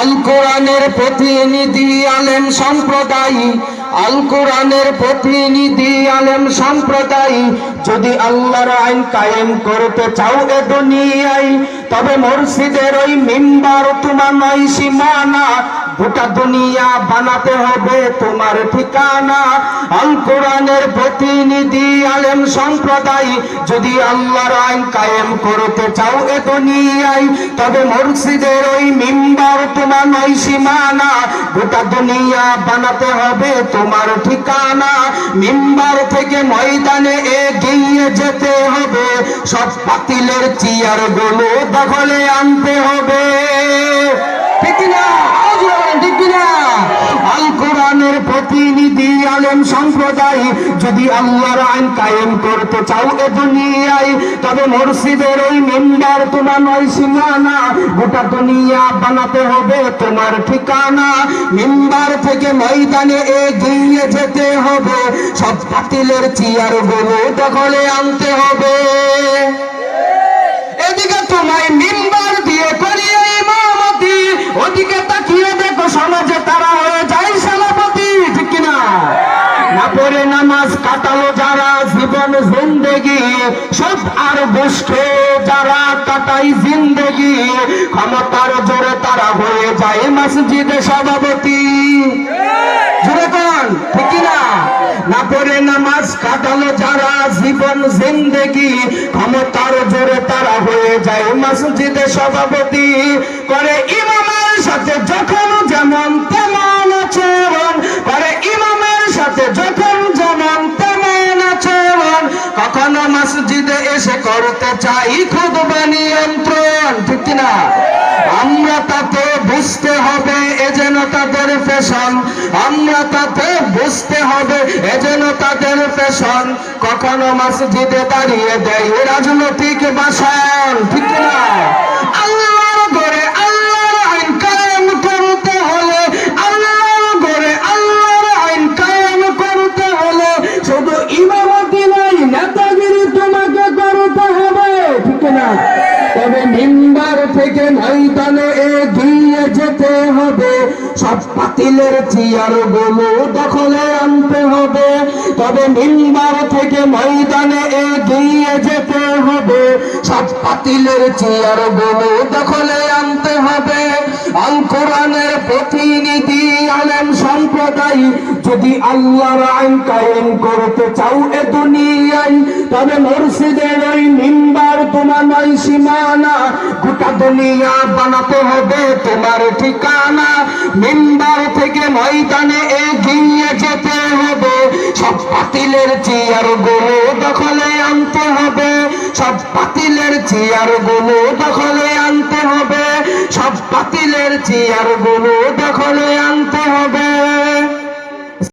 আল কোরআনের প্রতিনিধি আলেম সম্প্রদায়, আল কোরআনের প্রতিনিধি আলেম সম্প্রদায়, যদি আল্লাহর আইন কায়েম করতে চাও এ দুনিয়ায়, তবে মসজিদের ওই মিম্বার তোমার নয় সীমানা, গোটা দুনিয়া বানাতে হবে তোমার ঠিকানা। আল কোরআনের প্রতিনিধি আলেম সম্প্রদায়, যদি আল্লাহর আইন কায়েম করতে চাও এ দুনিয়ায়, তবে মসজিদের ওই মিম্বার তোমার নয় সীমানা, গোটা দুনিয়া বানাতে হবে তোমার ঠিকানা। মিম্বার থেকে ময়দানে এগিয়ে যেতে হবে, সব বাতিলের চেয়ার গুলো দখলে আনতে হবে। ঠিক না? ঠিক না? আল কোরআনের প্রতিনিধি আলেম সম্প্রদায়, যদি আল্লাহর আইন কায়েম করতে চাও এ দুনিয়ায়, তবে মসজিদের ওই মিম্বার তোমার নয় সীমানা, গোটা দুনিয়া বানাতে হবে তোমার ঠিকানা। মিম্বার থেকে ময়দানে এগিয়ে যেতে হবে, সব বাতিলের চেয়ার গুলো দখলে আনতে হবে। এদিকে তোমায় মিম্বার দিয়ে করিয়ে ইমামতি, ওদিকে তাকিয়ে দেখো সমাজে তারা হয়ে যায় সভাপতি। ঠিক কিনা? না পড়ে নামাজ কাটালো যারা জীবন জিন্দেগি, সব আর বুঝে যারা কাটাই জিন্দেগি, ক্ষমতার জোরে তারা হয়ে যায় মসজিদে সভাপতি। জোরে কোন? ঠিক কিনা? না পড়ে নামাজ কাটালো যারা জীবন জিন্দেগি, ক্ষমতার জোরে তারা হয়ে যায় মসজিদে সভাপতি। করে ইমামের সাথে যখন যেমন তেমন আচরণ, করে ইমামের সাথে যখন যেমন তেমন আচরণ, কখনো মসজিদে এসে করতে চাই খুতবা নিয়ন্ত্রণ। ঠিক কিনা? আমরা তাতে বুঝতে হবে এ যেন তাদের ফ্যাশন, আমরা তাতে বুঝতে হবে এ যেন তাদের ফ্যাশন, কখনো মসজিদে দাঁড়িয়ে দেয় রাজনৈতিক ভাষণ। ঠিক না? আল্লাহর ঘরে আল্লাহর আইন কায়েম করতে হলে, আল্লাহর ঘরে আল্লাহর আইন কায়েম করতে হলে, শুধু ইমামতি নয় নেতাগিরি তোমাকে করতে হবে। ঠিক না? তবে মিম্বার থেকে ময়দানে এগিয়ে যেতে হবে, সব বাতিলের চেয়ার গুলো দখলে আনতে হবে। তবে মিম্বার থেকে ময়দানে এগিয়ে যেতে হবে, সব বাতিলের চেয়ার গুলো দখলে আনতে হবে। আল কোরআনের প্রতিনিধি আলেম সম্প্রদায়, যদি আল্লাহর আইন কায়েম করতে চাও এ দুনিয়ায়, তবে মসজিদের ওই মিম্বার তোমার নয় সীমানা, গোটা দুনিয়া বানাতে হবে তোমার ঠিকানা। মিম্বার থেকে ময়দানে এগিয়ে যেতে হবে, সব বাতিলের চেয়ার গুলো দখলে আনতে হবে, সব বাতিলের চেয়ার গুলো দখলে আনতে হবে, সব বাতিলের চেয়ার গুলো দখলে আনতে হবে।